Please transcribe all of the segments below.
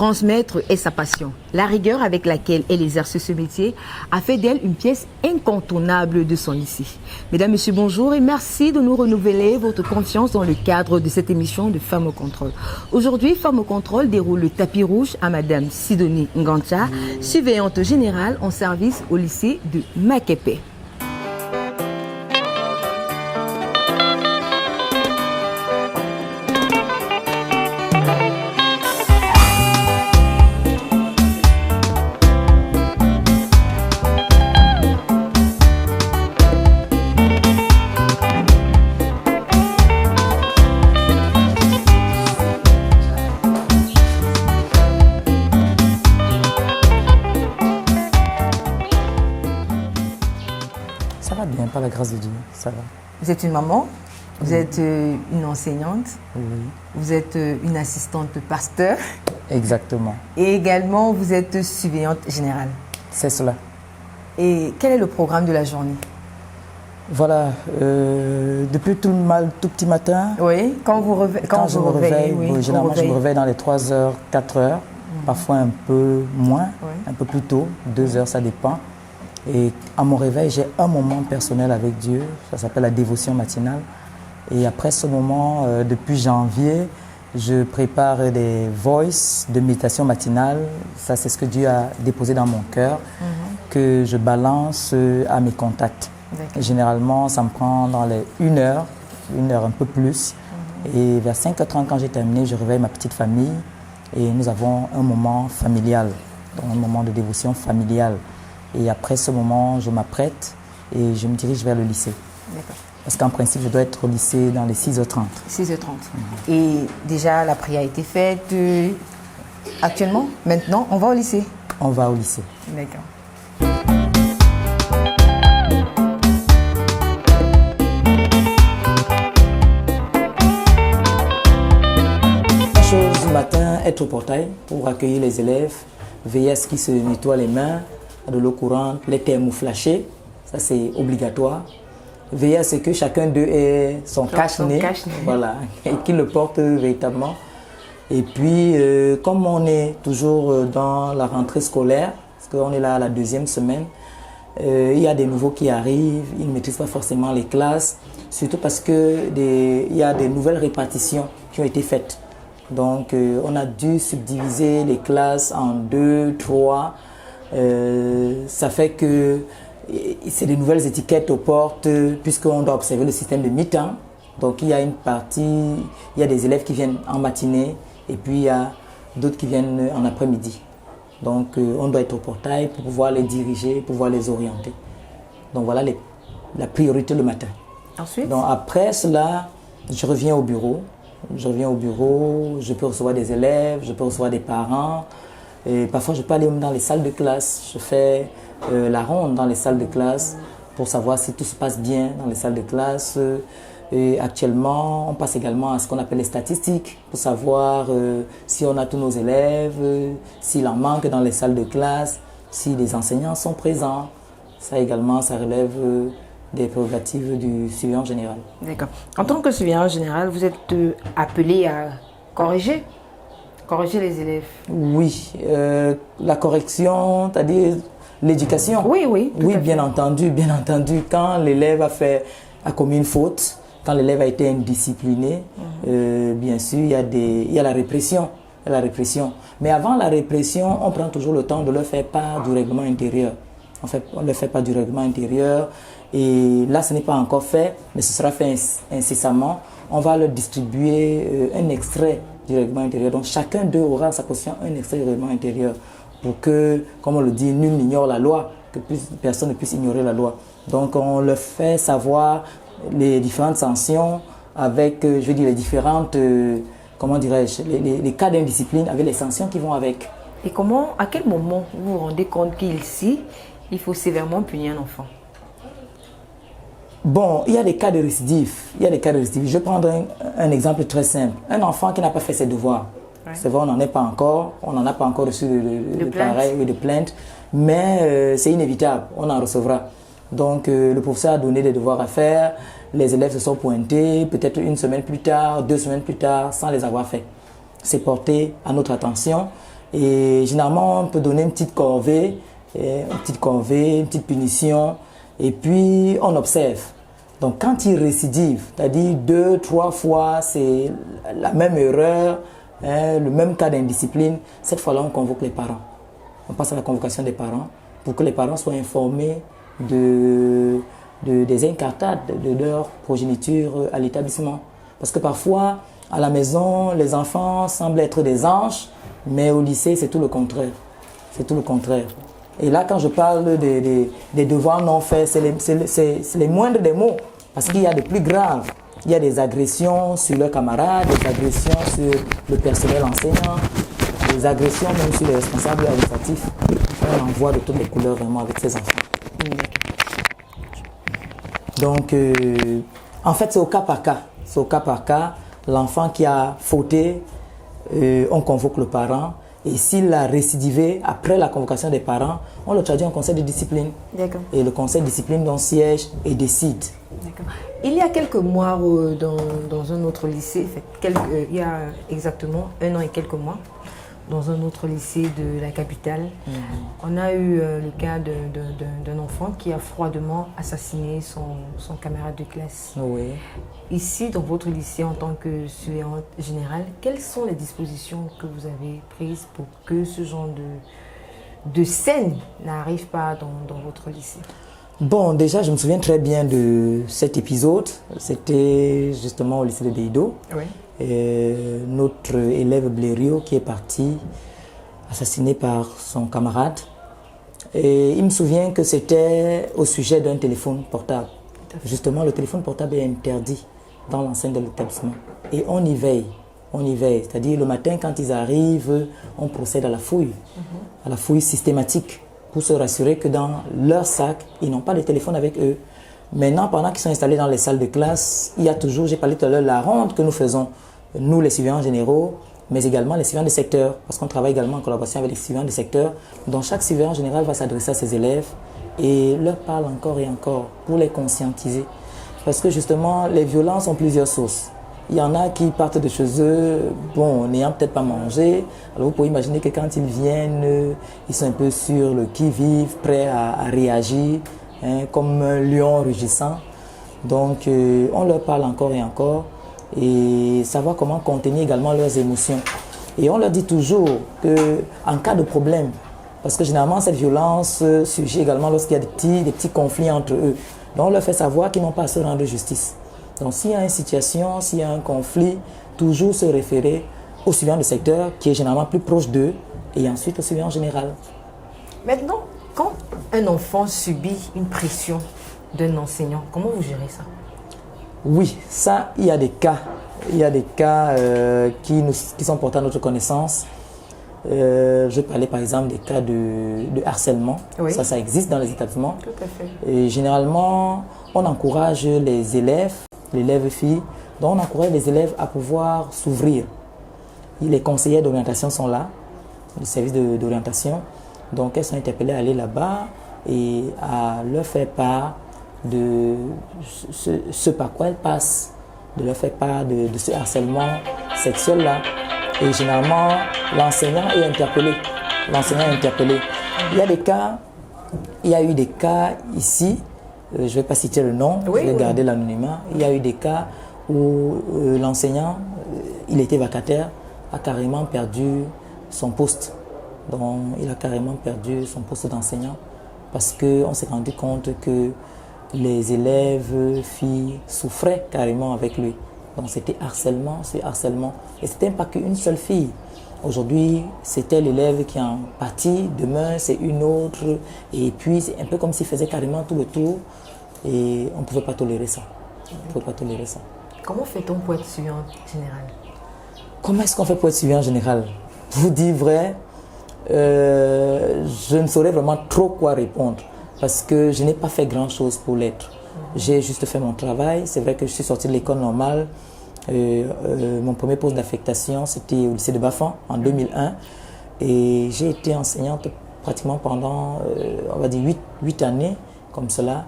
Transmettre est sa passion. La rigueur avec laquelle elle exerce ce métier a fait d'elle une pièce incontournable de son lycée. Mesdames, Messieurs, bonjour et merci de nous renouveler votre confiance dans le cadre de cette émission de Femmes au contrôle. Aujourd'hui, Femmes au contrôle déroule le tapis rouge à Madame Sidonie Ngancha, surveillante générale en service au lycée de Makepe. Ça va bien, par la grâce de Dieu, ça va. Vous êtes une maman, vous êtes une enseignante, Oui, vous êtes une assistante pasteur exactement. et également vous êtes surveillante générale. C'est cela. Et quel est le programme de la journée? Voilà, depuis tout petit matin, Oui, quand je me réveille, généralement je me réveille dans les 3h, 4h, parfois un peu moins, un peu plus tôt, 2h, ça dépend. Et à mon réveil, j'ai un moment personnel avec Dieu, ça s'appelle la dévotion matinale. Et après ce moment, depuis janvier, je prépare des voices de méditation matinale. Ça, c'est ce que Dieu a déposé dans mon cœur, que je balance à mes contacts. Généralement, ça me prend dans les 1 heure un peu plus. Et vers 5h30, quand j'ai terminé, je réveille ma petite famille et nous avons un moment familial, donc un moment de dévotion familiale. Et après ce moment, je m'apprête et je me dirige vers le lycée. Parce qu'en principe, je dois être au lycée dans les 6h30. 6h30. Et déjà, la prière a été faite. Actuellement, maintenant, on va au lycée. On va au lycée. D'accord. La chose du matin, être au portail pour accueillir les élèves, veiller à ce qu'ils se nettoient les mains, de l'eau courante, les thermoflashés, ça c'est obligatoire. Veiller à ce que chacun d'eux ait son cache-nez, voilà, et qu'il le porte véritablement. Et puis, comme on est toujours dans la rentrée scolaire, parce qu'on est là à la 2e semaine, il y a des nouveaux qui arrivent, ils ne maîtrisent pas forcément les classes, surtout parce qu'il y a des nouvelles répartitions qui ont été faites. Donc, on a dû subdiviser les classes en 2, 3. Ça fait que c'est des nouvelles étiquettes aux portes puisqu'on doit observer le système de mi-temps. Donc il y a une partie, il y a des élèves qui viennent en matinée et puis il y a d'autres qui viennent en après-midi. Donc on doit être au portail pour pouvoir les diriger, pour pouvoir les orienter. Donc voilà la priorité le matin. Ensuite? Donc après cela, je reviens au bureau. Je peux recevoir des élèves, je peux recevoir des parents. Et parfois, je peux aller dans les salles de classe. Je fais la ronde dans les salles de classe pour savoir si tout se passe bien dans les salles de classe. Et actuellement, on passe également à ce qu'on appelle les statistiques pour savoir si on a tous nos élèves, s'il en manque dans les salles de classe, si les enseignants sont présents. Ça également, ça relève des prérogatives du surveillant général. D'accord. En tant que surveillant général, vous êtes appelé à corriger les élèves? Oui, la correction, c'est-à-dire l'éducation. Oui, bien entendu. Quand l'élève a commis une faute, quand l'élève a été indiscipliné, bien sûr, il y a la répression. Mais avant la répression, on prend toujours le temps de leur faire part du règlement intérieur. En fait, on ne leur fait pas du règlement intérieur. Et là, ce n'est pas encore fait, mais ce sera fait incessamment. On va leur distribuer un extrait du règlement intérieur. Donc chacun d'eux aura à sa possession un extrait du règlement intérieur pour que, comme on le dit, nul n'ignore la loi, que personne ne puisse ignorer la loi. Donc on leur fait savoir les différentes sanctions avec, les différentes, les cas d'indiscipline avec les sanctions qui vont avec. Et à quel moment vous vous rendez compte qu'ici, il faut sévèrement punir un enfant? Bon, il y a des cas de récidive. Je vais prendre un exemple très simple. Un enfant qui n'a pas fait ses devoirs. C'est vrai, on n'en a pas encore reçu de plainte, mais c'est inévitable, on en recevra. Donc le professeur a donné des devoirs à faire, les élèves se sont pointés, peut-être 1 semaine plus tard, 2 semaines plus tard, sans les avoir faits. C'est porté à notre attention Et généralement, on peut donner une petite corvée, une petite punition, et puis on observe. Donc quand il récidive, c'est-à-dire 2, 3 fois, c'est la même erreur, le même cas d'indiscipline, cette fois-là, on convoque les parents. On passe à la convocation des parents pour que les parents soient informés des incartades de leur progéniture à l'établissement. Parce que parfois, à la maison, les enfants semblent être des anges, mais au lycée, c'est tout le contraire. C'est tout le contraire. Et là, quand je parle des devoirs non faits, c'est les moindres des mots. Parce qu'il y a de plus graves. Il y a des agressions sur leurs camarades, des agressions sur le personnel enseignant, des agressions même sur les responsables administratifs. On en voit de toutes les couleurs vraiment avec ces enfants. Donc, en fait, c'est au cas par cas. C'est au cas par cas. L'enfant qui a fauté, on convoque le parent. Et s'il a récidivé après la convocation des parents, on le traduit en conseil de discipline. D'accord. Et le conseil de discipline donc siège et décide. D'accord. Il y a quelques mois dans un autre lycée, il y a exactement 1 an et quelques mois, dans un autre lycée de la capitale, on a eu le cas d'un enfant qui a froidement assassiné son camarade de classe. Oui. Ici, dans votre lycée, en tant que surveillante générale, quelles sont les dispositions que vous avez prises pour que ce genre de scène n'arrive pas dans votre lycée? Bon, déjà, je me souviens très bien de cet épisode. C'était justement au lycée de Deido. Oui. Notre élève Blériot qui est parti, assassiné par son camarade. Et il me souvient que c'était au sujet d'un téléphone portable. Justement, le téléphone portable est interdit dans l'enceinte de l'établissement. Et on y veille. On y veille. C'est-à-dire, le matin, quand ils arrivent, on procède à la fouille systématique, pour se rassurer que dans leur sac, ils n'ont pas de téléphone avec eux. Maintenant, pendant qu'ils sont installés dans les salles de classe, il y a toujours, j'ai parlé tout à l'heure, la ronde que nous faisons, nous les surveillants généraux, mais également les surveillants de secteur, parce qu'on travaille également en collaboration avec les surveillants de secteur. Donc chaque surveillant général va s'adresser à ses élèves et leur parle encore et encore pour les conscientiser. Parce que justement, les violences ont plusieurs sources. Il y en a qui partent de chez eux, bon, n'ayant peut-être pas mangé. Alors vous pouvez imaginer que quand ils viennent, ils sont un peu sur le qui-vive, prêts à réagir, comme un lion rugissant. Donc on leur parle encore et encore et savoir comment contenir également leurs émotions. Et on leur dit toujours qu'en cas de problème, parce que généralement cette violence surgit également lorsqu'il y a des petits conflits entre eux. Donc on leur fait savoir qu'ils n'ont pas à se rendre justice. Donc s'il y a une situation, s'il y a un conflit, toujours se référer au surveillant de secteur qui est généralement plus proche d'eux et ensuite au surveillant général. Maintenant, quand un enfant subit une pression d'un enseignant, comment vous gérez ça? Oui, ça, il y a des cas. Il y a des cas qui sont portés à notre connaissance. Je parlais par exemple des cas de harcèlement. Oui. Ça existe dans les établissements. Tout à fait. Et généralement, on encourage les élèves filles, donc on encourage les élèves à pouvoir s'ouvrir. Les conseillères d'orientation sont là, le service d'orientation. Donc elles sont interpellées à aller là-bas et à leur faire part de ce par quoi elles passent, de leur faire part de ce harcèlement sexuel-là. Et généralement, l'enseignant est interpellé. Il y a eu des cas ici, je ne vais pas citer le nom, je vais garder l'anonymat. Il y a eu des cas où l'enseignant, il était vacataire, a carrément perdu son poste. Donc, il a carrément perdu son poste d'enseignant parce qu'on s'est rendu compte que les élèves filles souffraient carrément avec lui. Donc, c'était harcèlement sur harcèlement. Et c'était pas qu'une seule fille. Aujourd'hui, c'était l'élève qui en pâtit, demain c'est une autre. Et puis, c'est un peu comme s'il faisait carrément tout le tour. Et on ne pouvait pas tolérer ça. Comment fait-on pour être surveillant général? Comment est-ce qu'on fait pour être surveillant général? Pour vous dire vrai, je ne saurais vraiment trop quoi répondre. Parce que je n'ai pas fait grand-chose pour l'être. J'ai juste fait mon travail. C'est vrai que je suis sorti de l'école normale. Mon premier poste d'affectation, c'était au lycée de Bafan en 2001. Et j'ai été enseignante pratiquement pendant, on va dire, 8 années, comme cela.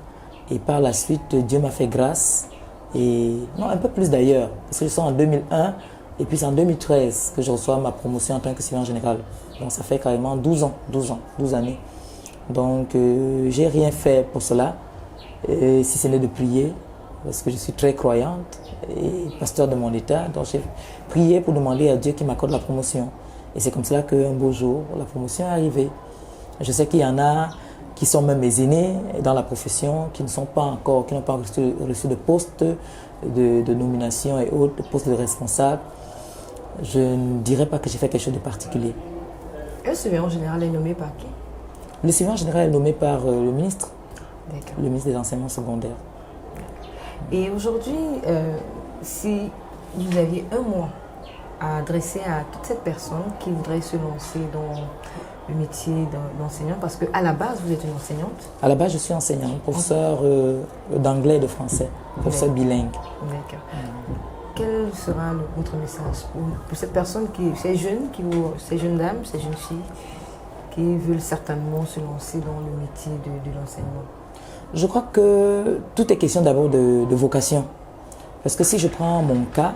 Et par la suite, Dieu m'a fait grâce. Et non, un peu plus d'ailleurs. Parce que je suis en 2001 Et puis c'est en 2013 que je reçois ma promotion en tant que surveillant général. Donc ça fait carrément 12 années. Donc j'ai rien fait pour cela, si ce n'est de prier, parce que je suis très croyante et pasteur de mon état. Donc j'ai prié pour demander à Dieu qu'il m'accorde la promotion. Et c'est comme cela qu'un beau jour, la promotion est arrivée. Je sais qu'il y en a qui sont même mes aînés dans la profession, qui n'ont pas reçu de poste de nomination et autres, de poste de responsable. Je ne dirais pas que j'ai fait quelque chose de particulier. Un surveillant général est nommé par qui? Le surveillant général est nommé par le ministre. D'accord. Le ministre des enseignements secondaires. Et aujourd'hui, si vous aviez un mot à adresser à toute cette personne qui voudrait se lancer dans le métier d'enseignant, parce qu'à la base, vous êtes une enseignante? À la base, je suis enseignante, professeur d'anglais et de français, professeur bilingue. D'accord. Quel sera votre message pour cette personne, ces jeunes dames, ces jeunes filles qui veulent certainement se lancer dans le métier de l'enseignement? Je crois que tout est question d'abord de vocation. Parce que si je prends mon cas,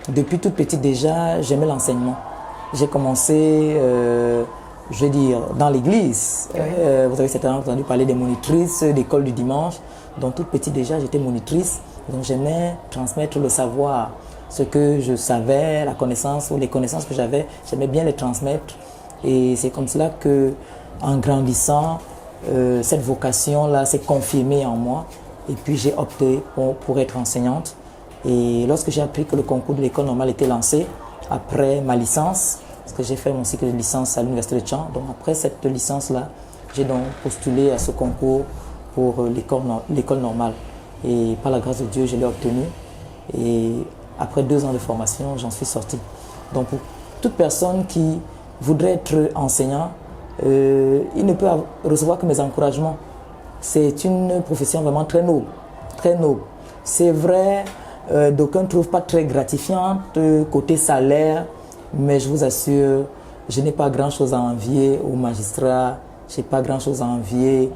depuis toute petite déjà, j'aimais l'enseignement. J'ai commencé, je veux dire, dans l'église. Oui. Vous avez certainement entendu parler des monitrices d'école du dimanche. Donc toute petite déjà, j'étais monitrice. Donc j'aimais transmettre le savoir, ce que je savais, la connaissance ou les connaissances que j'avais, j'aimais bien les transmettre. Et c'est comme cela que, en grandissant, cette vocation-là s'est confirmée en moi. Et puis j'ai opté pour être enseignante. Et lorsque j'ai appris que le concours de l'école normale était lancé, après ma licence, parce que j'ai fait mon cycle de licence à l'université de Caen, donc après cette licence-là, j'ai donc postulé à ce concours pour l'école normale. Et par la grâce de Dieu, je l'ai obtenu. Et après 2 ans de formation, j'en suis sorti. Donc pour toute personne qui voudrait être enseignant, il ne peut recevoir que mes encouragements. C'est une profession vraiment très noble, très noble. C'est vrai, d'aucuns ne trouvent pas très gratifiante côté salaire, mais je vous assure, je n'ai pas grand-chose à envier aux magistrats, je n'ai pas grand-chose à envier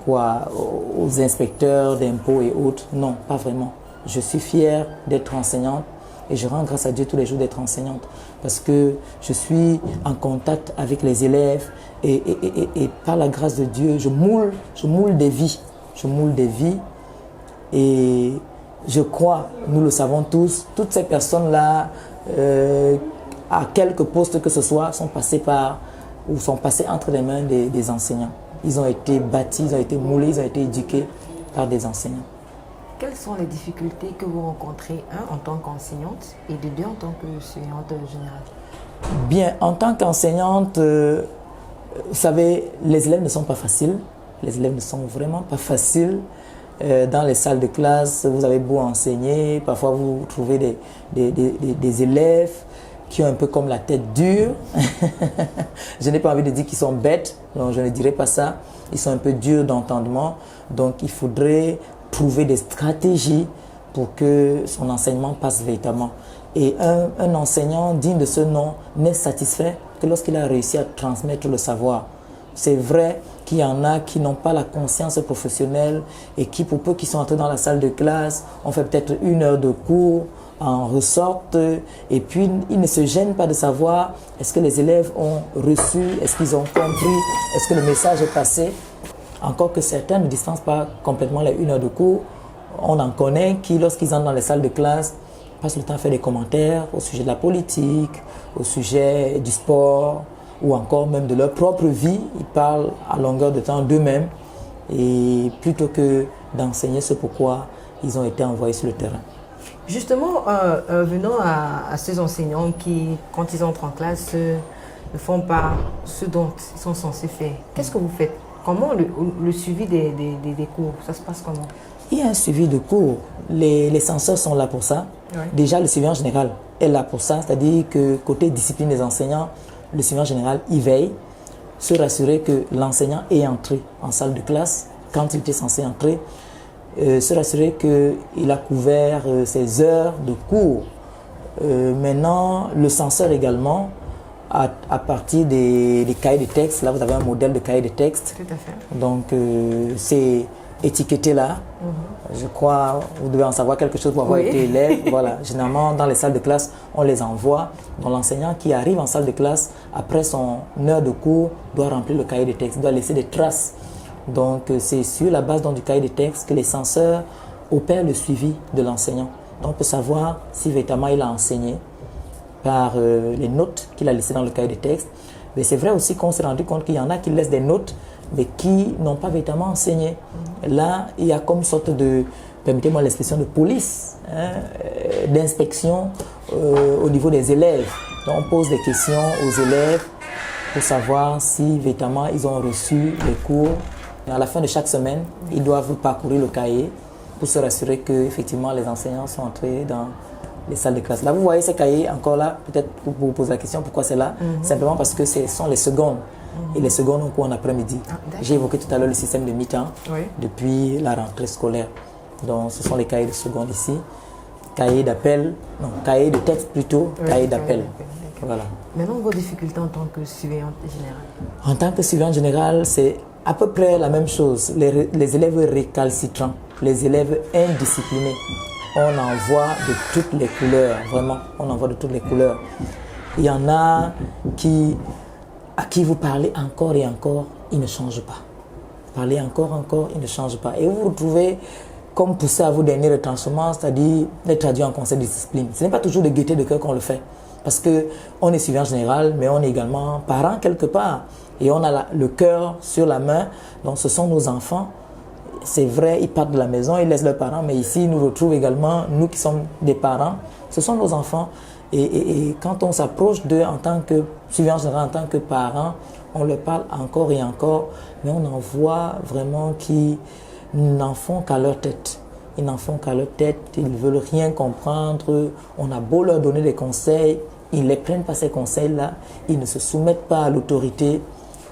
aux inspecteurs d'impôts et autres. Non, pas vraiment. Je suis fier d'être enseignante et je rends grâce à Dieu tous les jours d'être enseignante parce que je suis en contact avec les élèves et par la grâce de Dieu, je moule des vies. Je moule des vies et je crois, nous le savons tous, toutes ces personnes-là, à quelque poste que ce soit, sont passées entre les mains des enseignants. Ils ont été bâtis, ils ont été moulés, ils ont été éduqués par des enseignants. Quelles sont les difficultés que vous rencontrez, en tant qu'enseignante et de 2 en tant que surveillante générale? Bien, en tant qu'enseignante, vous savez, les élèves ne sont pas faciles. Les élèves ne sont vraiment pas faciles. Dans les salles de classe, vous avez beau enseigner, parfois vous trouvez des élèves qui ont un peu comme la tête dure. Je n'ai pas envie de dire qu'ils sont bêtes, donc je ne dirais pas ça. Ils sont un peu durs d'entendement, donc il faudrait trouver des stratégies pour que son enseignement passe véritablement. Et un enseignant digne de ce nom n'est satisfait que lorsqu'il a réussi à transmettre le savoir. C'est vrai qu'il y en a qui n'ont pas la conscience professionnelle et qui, pour peu qu'ils sont entrés dans la salle de classe, ont fait peut-être 1 heure de cours, en ressortent et puis ils ne se gênent pas de savoir est-ce que les élèves ont reçu, est-ce qu'ils ont compris, est-ce que le message est passé. Encore que certains ne dispensent pas complètement les 1 heure de cours. On en connaît qui, lorsqu'ils entrent dans les salles de classe, passent le temps à faire des commentaires au sujet de la politique, au sujet du sport ou encore même de leur propre vie. Ils parlent à longueur de temps d'eux-mêmes et plutôt que d'enseigner ce pourquoi ils ont été envoyés sur le terrain. Justement, venons à ces enseignants qui, quand ils entrent en classe, ne font pas ce dont ils sont censés faire. Qu'est-ce que vous faites? Comment le suivi des cours, ça se passe comment? Il y a un suivi de cours. Les censeurs sont là pour ça. Ouais. Déjà, le surveillant général est là pour ça. C'est-à-dire que côté discipline des enseignants, le surveillant général y veille, se rassurer que l'enseignant est entré en salle de classe quand il était censé entrer, se rassurer qu'il a couvert ses heures de cours. Maintenant, le censeur également, à partir des cahiers de texte, là vous avez un modèle de cahier de texte. Tout à fait. Donc c'est étiquetés là. Je crois vous devez en savoir quelque chose pour avoir été élève. Voilà. Généralement, dans les salles de classe, on les envoie. Donc, l'enseignant qui arrive en salle de classe, après son heure de cours, doit remplir le cahier de texte, doit laisser des traces. Donc, c'est sur la base du cahier de texte que les censeurs opèrent le suivi de l'enseignant. Donc, on peut savoir si véritablement il a enseigné par les notes qu'il a laissées dans le cahier de texte. Mais c'est vrai aussi qu'on s'est rendu compte qu'il y en a qui laissent des notes, mais qui n'ont pas véritablement enseigné. Là, il y a comme une sorte de, permettez-moi l'expression, de police, d'inspection au niveau des élèves. Donc, on pose des questions aux élèves pour savoir si véritablement ils ont reçu les cours. Et à la fin de chaque semaine, ils doivent parcourir le cahier pour se rassurer que effectivement les enseignants sont entrés dans les salles de classe. Là, vous voyez ces cahiers encore là, peut-être pour vous poser la question pourquoi c'est là, simplement parce que ce sont les secondes. Et les secondes ont cours en après-midi. J'ai évoqué tout à l'heure le système de mi-temps depuis la rentrée scolaire. Donc, ce sont les cahiers de seconde ici. Cahiers d'appel, non, cahiers de texte plutôt, cahiers d'appel. Voilà. Maintenant, vos difficultés en tant que surveillante générale? En tant que surveillante générale, c'est à peu près la même chose. Les élèves récalcitrants, les élèves indisciplinés. On en voit de toutes les couleurs, vraiment, on en voit de toutes les couleurs. Il y en a à qui vous parlez encore et encore, ils ne changent pas. Parlez encore, ils ne changent pas. Et vous vous retrouvez comme poussé à vos derniers retranchements, c'est-à-dire les traduire en conseil de discipline. Ce n'est pas toujours de gaieté de cœur qu'on le fait. Parce qu'on est surveillant général, mais on est également parent quelque part. Et on a le cœur sur la main, donc ce sont nos enfants. C'est vrai, ils partent de la maison, ils laissent leurs parents, mais ici, ils nous retrouvent également, nous qui sommes des parents, ce sont nos enfants. Et quand on s'approche d'eux en tant que surveillant général, en tant que parents, on leur parle encore et encore, mais on en voit vraiment qu'ils n'en font qu'à leur tête. Ils n'en font qu'à leur tête, ils ne veulent rien comprendre. On a beau leur donner des conseils, ils ne les prennent pas ces conseils-là, ils ne se soumettent pas à l'autorité.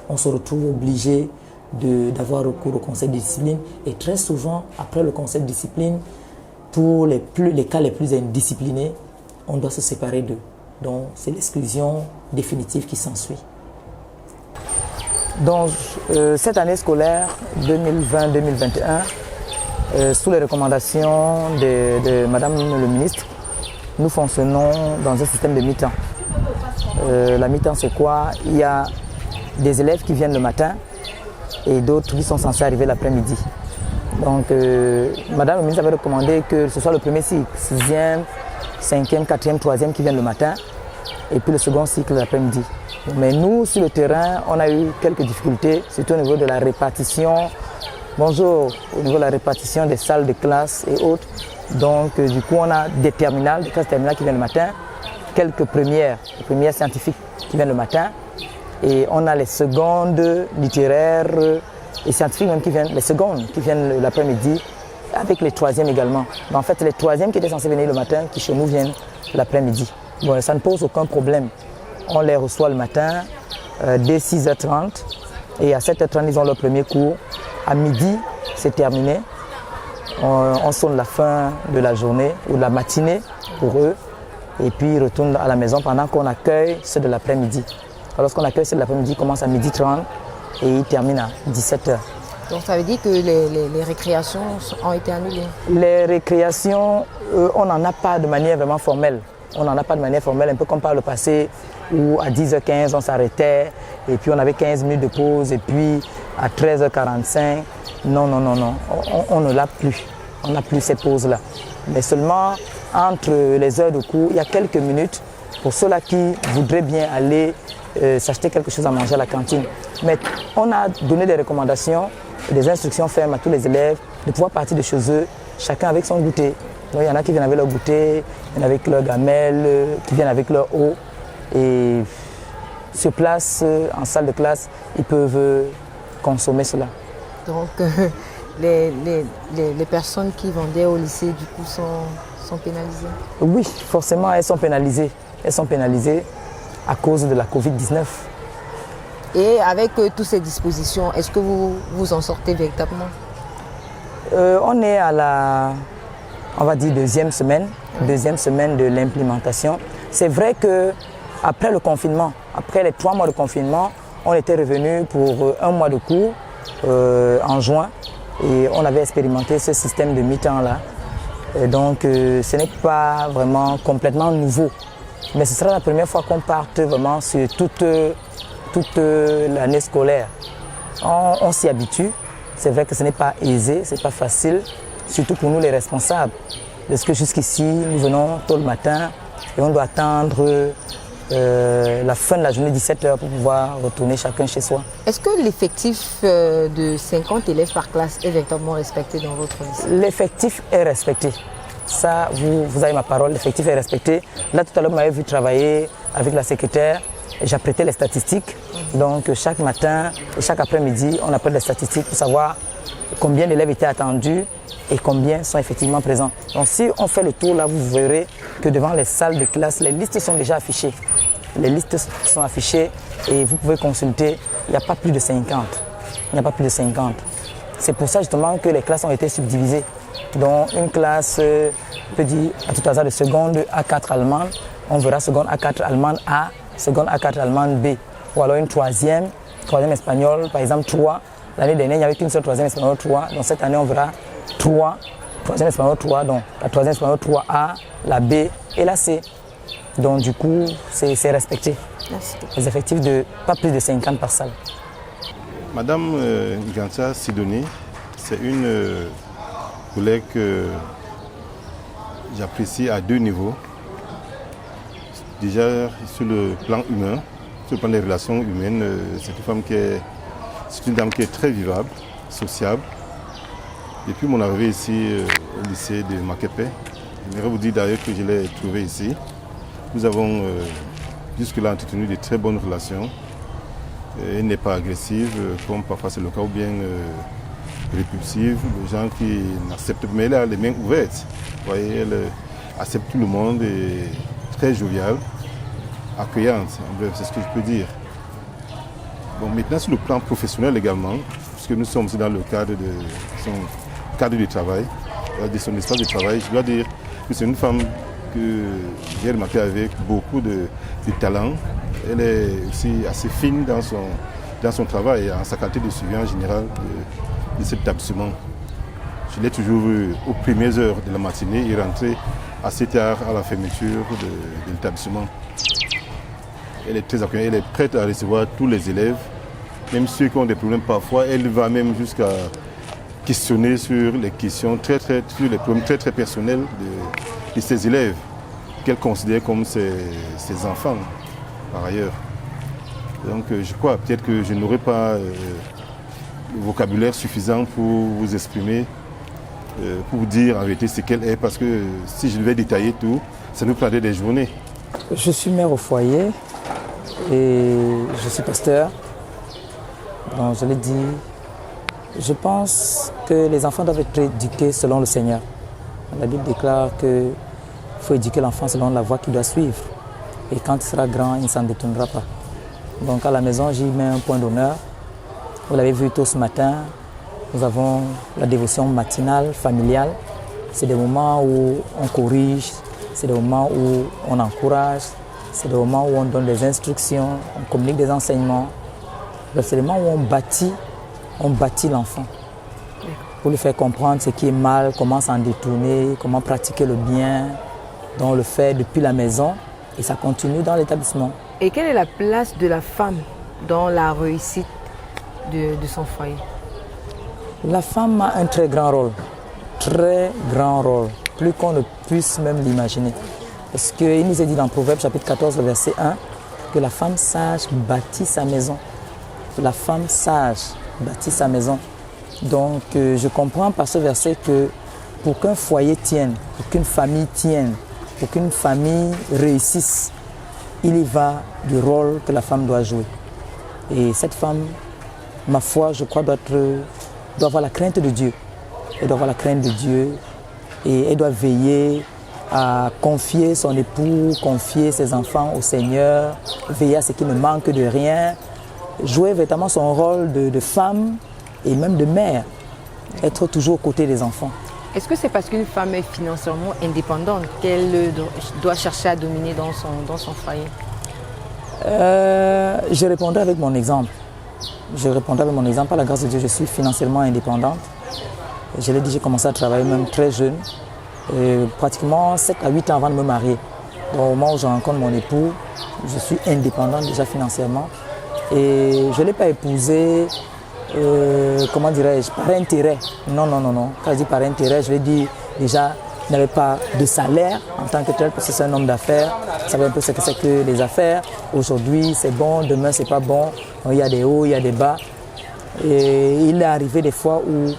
On se retrouve obligé d'avoir recours au conseil de discipline. Et très souvent, après le conseil de discipline, pour les cas les plus indisciplinés, on doit se séparer d'eux. Donc, c'est l'exclusion définitive qui s'ensuit. Donc, cette année scolaire 2020-2021, sous les recommandations de Madame le ministre, nous fonctionnons dans un système de mi-temps. La mi-temps, c'est quoi? Il y a des élèves qui viennent le matin et d'autres qui sont censés arriver l'après-midi. Donc, Madame le ministre avait recommandé que ce soit le premier cycle, 6e, 5e, 4e, 3e qui viennent le matin et puis le second cycle l'après-midi. Mais nous, sur le terrain, on a eu quelques difficultés, surtout au niveau de la répartition. Bonjour, au niveau de la répartition des salles de classe et autres. Donc, du coup, on a des terminales, des classes terminales qui viennent le matin, quelques premières scientifiques qui viennent le matin, et on a les secondes littéraires et scientifiques même qui viennent, les secondes qui viennent l'après-midi, avec les troisièmes également. Mais en fait, les troisièmes qui étaient censés venir le matin, qui chez nous viennent l'après-midi. Bon, ça ne pose aucun problème. On les reçoit le matin dès 6h30 et à 7h30, ils ont leur premier cours. À midi, c'est terminé. On sonne la fin de la journée ou de la matinée pour eux et puis ils retournent à la maison pendant qu'on accueille ceux de l'après-midi. Lorsqu'on accueille ceux de l'après-midi, ils commencent à 12h30 et ils terminent à 17h. Donc ça veut dire que les récréations ont été annulées? Les récréations, on n'en a pas de manière vraiment formelle. On n'en a pas de manière formelle, un peu comme par le passé où à 10h15 on s'arrêtait et puis on avait 15 minutes de pause et puis à 13h45, non, on ne l'a plus. On n'a plus ces pauses-là. Mais seulement entre les heures de cours, il y a quelques minutes pour ceux-là qui voudraient bien aller s'acheter quelque chose à manger à la cantine. Mais on a donné des recommandations, des instructions fermes à tous les élèves de pouvoir partir de chez eux, chacun avec son goûter. Donc, il y en a qui viennent avec leur goûter, il y en a avec leur gamelle, qui viennent avec leur eau. Et sur place, en salle de classe, ils peuvent consommer cela. Donc, les personnes qui vendaient au lycée, du coup, sont pénalisées? Oui, forcément, elles sont pénalisées. Elles sont pénalisées à cause de la Covid-19. Et avec toutes ces dispositions, est-ce que vous vous en sortez véritablement? On est à la, on va dire, deuxième semaine de l'implémentation. C'est vrai qu'après le confinement, après les 3 mois de confinement, on était revenu pour 1 mois de cours en juin. Et on avait expérimenté ce système de mi-temps-là. Et donc, ce n'est pas vraiment complètement nouveau. Mais ce sera la première fois qu'on parte vraiment sur toute l'année scolaire. On s'y habitue. C'est vrai que ce n'est pas aisé, ce n'est pas facile, surtout pour nous les responsables. Parce que jusqu'ici, nous venons tôt le matin et on doit attendre la fin de la journée, 17h, pour pouvoir retourner chacun chez soi. Est-ce que l'effectif de 50 élèves par classe est véritablement respecté dans votre lycée? L'effectif est respecté. Ça, vous avez ma parole, l'effectif est respecté. Là, tout à l'heure, vous m'avez vu travailler avec la secrétaire. J'apprêtais les statistiques. Donc, chaque matin et chaque après-midi, on apprête les statistiques pour savoir combien d'élèves étaient attendus et combien sont effectivement présents. Donc, si on fait le tour, là, vous verrez que devant les salles de classe, les listes sont déjà affichées. Les listes sont affichées et vous pouvez consulter. Il n'y a pas plus de 50. Il n'y a pas plus de 50. C'est pour ça, justement, que les classes ont été subdivisées. Donc, une classe, peut dire, à tout hasard, de seconde A4 allemande, on verra seconde A4 allemande A, seconde A4 allemande B. Ou alors une troisième espagnole, par exemple 3. L'année dernière, il n'y avait qu'une seule troisième espagnole 3. Donc cette année, on verra 3, troisième espagnole 3. Donc la troisième espagnole 3A, la B et la C. Donc du coup, c'est respecté. Merci. Les effectifs de pas plus de 50 par salle. Madame Ngantia Sidonie, c'est une collègue que j'apprécie à deux niveaux. Déjà sur le plan humain, sur le plan des relations humaines, c'est une dame qui est très vivable, sociable. Depuis mon arrivée ici au lycée de Makepe, j'aimerais vous dire d'ailleurs que je l'ai trouvée ici. Nous avons jusque-là entretenu de très bonnes relations. Elle n'est pas agressive, comme parfois c'est le cas, ou bien répulsive, des gens qui n'acceptent pas, mais elle a les mains ouvertes. Vous voyez, elle accepte tout le monde et très joviale, accueillante, en bref, c'est ce que je peux dire. Bon, maintenant sur le plan professionnel également, puisque nous sommes dans le cadre de son cadre de travail, de son espace de travail, je dois dire que c'est une femme que j'ai remarqué avec beaucoup de talent. Elle est aussi assez fine dans son travail, en sa qualité de suivi général de cet établissement. Je l'ai toujours vu aux premières heures de la matinée et rentrer assez tard à la fermeture de l'établissement. Elle est très accueillante, elle est prête à recevoir tous les élèves, même ceux qui ont des problèmes parfois. Elle va même jusqu'à questionner sur les questions sur les problèmes très personnels de ses élèves, qu'elle considère comme ses enfants par ailleurs. Donc je crois peut-être que je n'aurai pas le vocabulaire suffisant pour vous exprimer, pour vous dire en vérité ce qu'elle est, parce que si je devais détailler tout, ça nous prendrait des journées. Je suis mère au foyer et je suis pasteur. Donc je l'ai dit, je pense que les enfants doivent être éduqués selon le Seigneur. La Bible déclare qu'il faut éduquer l'enfant selon la voie qu'il doit suivre. Et quand il sera grand, il ne s'en détournera pas. Donc à la maison, j'y mets un point d'honneur. Vous l'avez vu tôt ce matin, nous avons la dévotion matinale, familiale. C'est des moments où on corrige, c'est des moments où on encourage, c'est des moments où on donne des instructions, on communique des enseignements. C'est des moments où on bâtit l'enfant pour lui faire comprendre ce qui est mal, comment s'en détourner, comment pratiquer le bien. Donc on le fait depuis la maison et ça continue dans l'établissement. Et quelle est la place de la femme dans la réussite de son foyer? La femme a un très grand rôle, plus qu'on ne puisse même l'imaginer. Parce qu'il nous est dit dans Proverbe chapitre 14, verset 1, que la femme sage bâtit sa maison. La femme sage bâtit sa maison. Donc je comprends par ce verset que pour qu'un foyer tienne, pour qu'une famille tienne, pour qu'une famille réussisse, il y va du rôle que la femme doit jouer. Et cette femme, ma foi, je crois, doit avoir la crainte de Dieu. Elle doit avoir la crainte de Dieu et elle doit veiller à confier son époux, confier ses enfants au Seigneur, veiller à ce qu'il ne manque de rien, jouer véritablement son rôle de femme et même de mère, être toujours aux côtés des enfants. Est-ce que c'est parce qu'une femme est financièrement indépendante qu'elle doit chercher à dominer dans son foyer? Je répondrai avec mon exemple. Par la grâce de Dieu, je suis financièrement indépendante. Je l'ai dit, j'ai commencé à travailler même très jeune, pratiquement 7 à 8 ans avant de me marier. Donc, au moment où je rencontre mon époux, je suis indépendante déjà financièrement. Et je ne l'ai pas épousé, comment dirais-je, par intérêt. Non. Quand je dis par intérêt, je l'ai dit déjà, il n'avait pas de salaire en tant que tel, parce que c'est un homme d'affaires. Il savait un peu ce que c'est que les affaires. Aujourd'hui, c'est bon, demain, c'est pas bon. Donc, il y a des hauts, il y a des bas. Et il est arrivé des fois où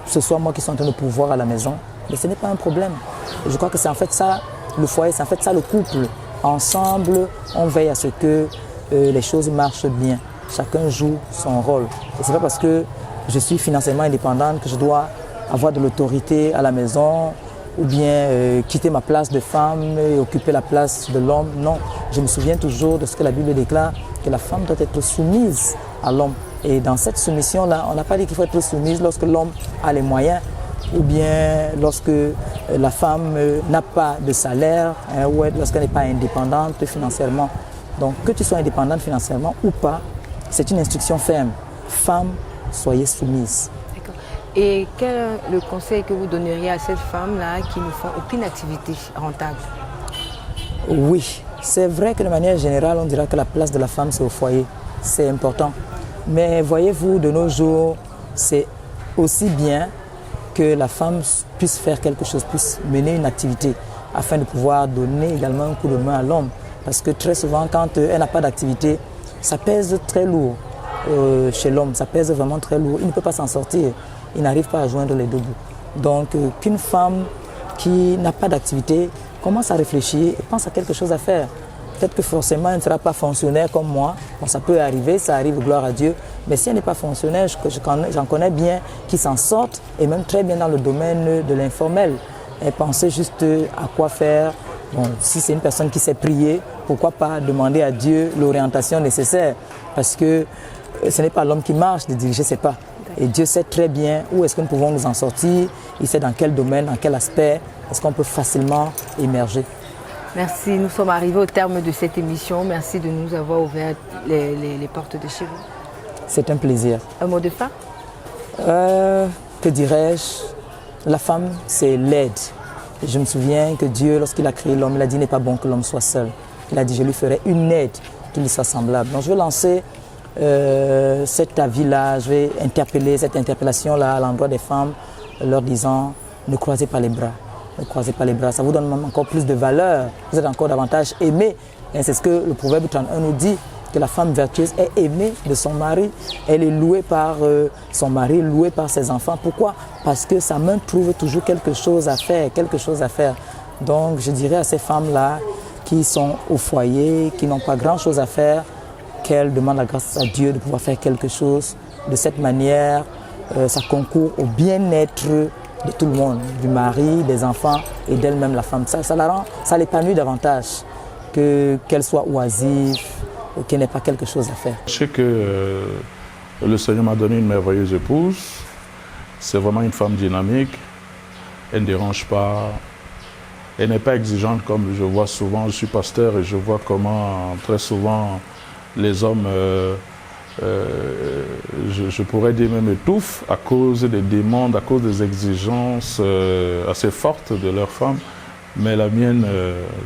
ce soit moi qui suis en train de pourvoir à la maison. Mais ce n'est pas un problème. Je crois que c'est en fait ça le foyer, c'est en fait ça le couple. Ensemble, on veille à ce que les choses marchent bien. Chacun joue son rôle. Et ce n'est pas parce que je suis financièrement indépendante que je dois avoir de l'autorité à la maison ou bien quitter ma place de femme et occuper la place de l'homme. Non, je me souviens toujours de ce que la Bible déclare, que la femme doit être soumise à l'homme. Et dans cette soumission-là, on n'a pas dit qu'il faut être soumise lorsque l'homme a les moyens ou bien lorsque la femme n'a pas de salaire ou lorsqu'elle n'est pas indépendante financièrement. Donc que tu sois indépendante financièrement ou pas, c'est une instruction ferme. Femme, soyez soumise. D'accord. Et quel est le conseil que vous donneriez à cette femme-là qui ne font aucune activité rentable? Oui, c'est vrai que de manière générale, on dira que la place de la femme, c'est au foyer. C'est important. Mais voyez-vous, de nos jours, c'est aussi bien que la femme puisse faire quelque chose, puisse mener une activité afin de pouvoir donner également un coup de main à l'homme. Parce que très souvent, quand elle n'a pas d'activité, ça pèse très lourd chez l'homme, ça pèse vraiment très lourd. Il ne peut pas s'en sortir, il n'arrive pas à joindre les deux bouts. Donc qu'une femme qui n'a pas d'activité commence à réfléchir et pense à quelque chose à faire. Peut-être que forcément, elle ne sera pas fonctionnaire comme moi. Bon, ça peut arriver, ça arrive, gloire à Dieu. Mais si elle n'est pas fonctionnaire, j'en connais bien qui s'en sortent, et même très bien dans le domaine de l'informel. Elle pensait juste à quoi faire. Bon, si c'est une personne qui sait prier, pourquoi pas demander à Dieu l'orientation nécessaire? Parce que ce n'est pas l'homme qui marche de diriger ses pas. Et Dieu sait très bien où est-ce que nous pouvons nous en sortir. Il sait dans quel domaine, dans quel aspect est-ce qu'on peut facilement émerger. Merci, nous sommes arrivés au terme de cette émission. Merci de nous avoir ouvert les portes de chez vous. C'est un plaisir. Un mot de fin? Que dirais-je? La femme, c'est l'aide. Je me souviens que Dieu, lorsqu'il a créé l'homme, il a dit « il n'est pas bon que l'homme soit seul ». Il a dit « je lui ferai une aide qui lui soit semblable ». Donc je vais lancer cet avis-là, je vais interpeller cette interpellation-là à l'endroit des femmes, leur disant « ne croisez pas les bras ». Ne croisez pas les bras, ça vous donne encore plus de valeur, vous êtes encore davantage aimé. C'est ce que le Proverbe 31 nous dit, que la femme vertueuse est aimée de son mari, elle est louée par son mari, louée par ses enfants. Pourquoi? Parce que sa main trouve toujours quelque chose à faire, Donc je dirais à ces femmes-là qui sont au foyer, qui n'ont pas grand-chose à faire, qu'elles demandent la grâce à Dieu de pouvoir faire quelque chose. De cette manière, ça concourt au bien-être de tout le monde, du mari, des enfants et d'elle-même la femme. Ça l'épanouit davantage qu'elle soit oisive ou qu'elle n'ait pas quelque chose à faire. Je sais que le Seigneur m'a donné une merveilleuse épouse. C'est vraiment une femme dynamique. Elle ne dérange pas. Elle n'est pas exigeante comme je vois souvent. Je suis pasteur et je vois comment très souvent les hommes je pourrais dire même étouffent à cause des demandes, à cause des exigences assez fortes de leurs femmes. Mais la mienne,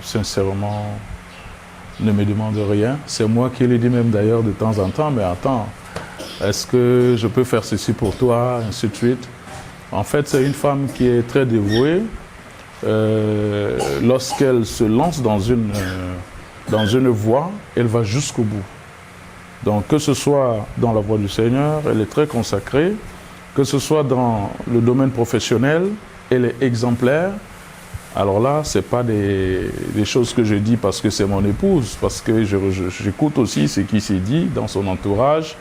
sincèrement, ne me demande rien. C'est moi qui lui dis même d'ailleurs de temps en temps, mais attends, est-ce que je peux faire ceci pour toi, ainsi de suite. En fait, c'est une femme qui est très dévouée. Lorsqu'elle se lance dans une voie, elle va jusqu'au bout. Donc que ce soit dans la voie du Seigneur, elle est très consacrée, que ce soit dans le domaine professionnel, elle est exemplaire. Alors là, ce n'est pas des choses que je dis parce que c'est mon épouse, parce que j'écoute aussi ce qui s'est dit dans son entourage,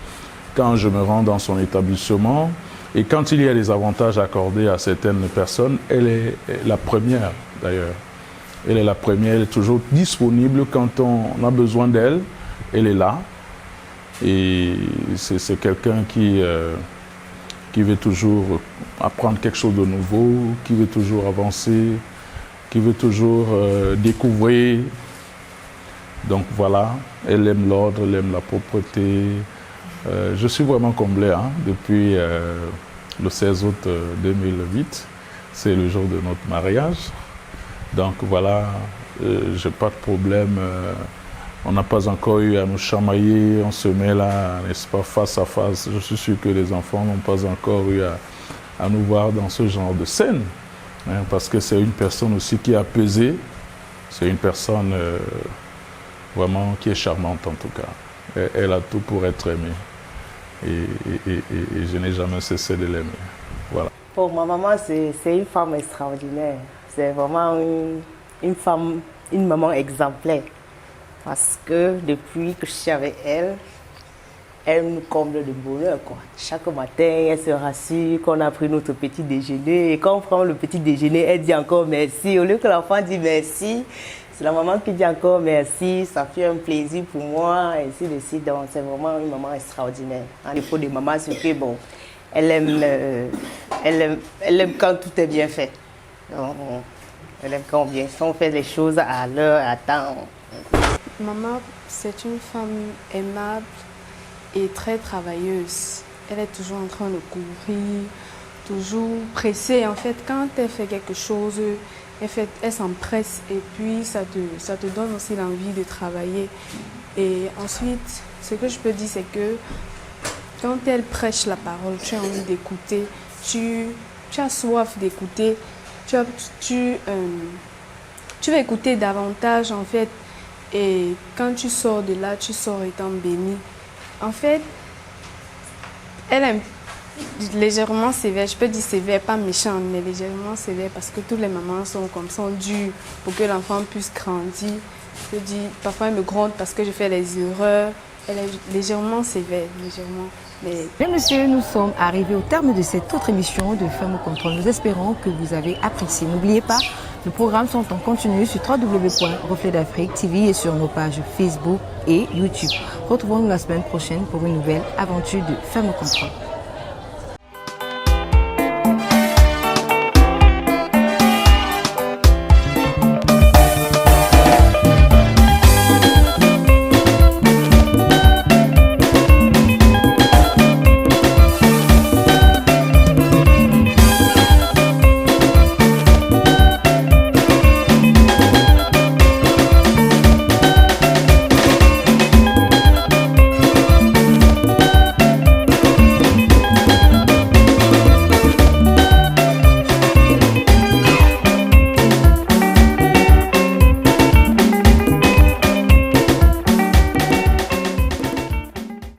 quand je me rends dans son établissement, et quand il y a des avantages accordés à certaines personnes, elle est la première d'ailleurs. Elle est la première, elle est toujours disponible quand on a besoin d'elle, elle est là. Et c'est quelqu'un qui veut toujours apprendre quelque chose de nouveau, qui veut toujours avancer, qui veut toujours découvrir. Donc voilà, elle aime l'ordre, elle aime la propreté. Je suis vraiment comblé depuis le 16 août 2008. C'est le jour de notre mariage. Donc voilà, j'ai pas de problème. On n'a pas encore eu à nous chamailler. On se met là, n'est-ce pas, face à face. Je suis sûr que les enfants n'ont pas encore eu à nous voir dans ce genre de scène. Hein, parce que c'est une personne aussi qui a pesé. C'est une personne vraiment qui est charmante en tout cas. Elle a tout pour être aimée. Et je n'ai jamais cessé de l'aimer. Voilà. Pour ma maman, c'est une femme extraordinaire. C'est vraiment une femme, une maman exemplaire. Parce que depuis que je suis avec elle, elle nous comble de bonheur, quoi. Chaque matin, elle se rassure qu'on a pris notre petit déjeuner. Et quand on prend le petit déjeuner, elle dit encore merci. Au lieu que l'enfant dise merci, c'est la maman qui dit encore merci. Ça fait un plaisir pour moi, et ainsi de suite. Donc, c'est vraiment une maman extraordinaire. Il faut des mamans, c'est que bon, elle aime quand tout est bien fait. Donc, elle aime quand on fait les choses à l'heure, à temps. Maman, c'est une femme aimable et très travailleuse. Elle est toujours en train de courir, toujours pressée. En fait, quand elle fait quelque chose, elle s'empresse et puis ça te donne aussi l'envie de travailler. Et ensuite, ce que je peux dire, c'est que quand elle prêche la parole, tu as envie d'écouter, tu as soif d'écouter, tu vas écouter davantage en fait. Et quand tu sors de là, tu sors étant béni. En fait, elle est légèrement sévère. Je peux dire sévère, pas méchante, mais légèrement sévère parce que toutes les mamans sont comme ça, dures pour que l'enfant puisse grandir. Je dis, parfois elle me gronde parce que je fais les erreurs. Elle est légèrement sévère, légèrement. Mais... Bien, monsieur, nous sommes arrivés au terme de cette autre émission de Femmes au contrôle. Nous espérons que vous avez apprécié. N'oubliez pas, nos programmes sont en continu sur www.refletdafrique TV et sur nos pages Facebook et YouTube. Retrouvons-nous la semaine prochaine pour une nouvelle aventure de Femmes au contrôle.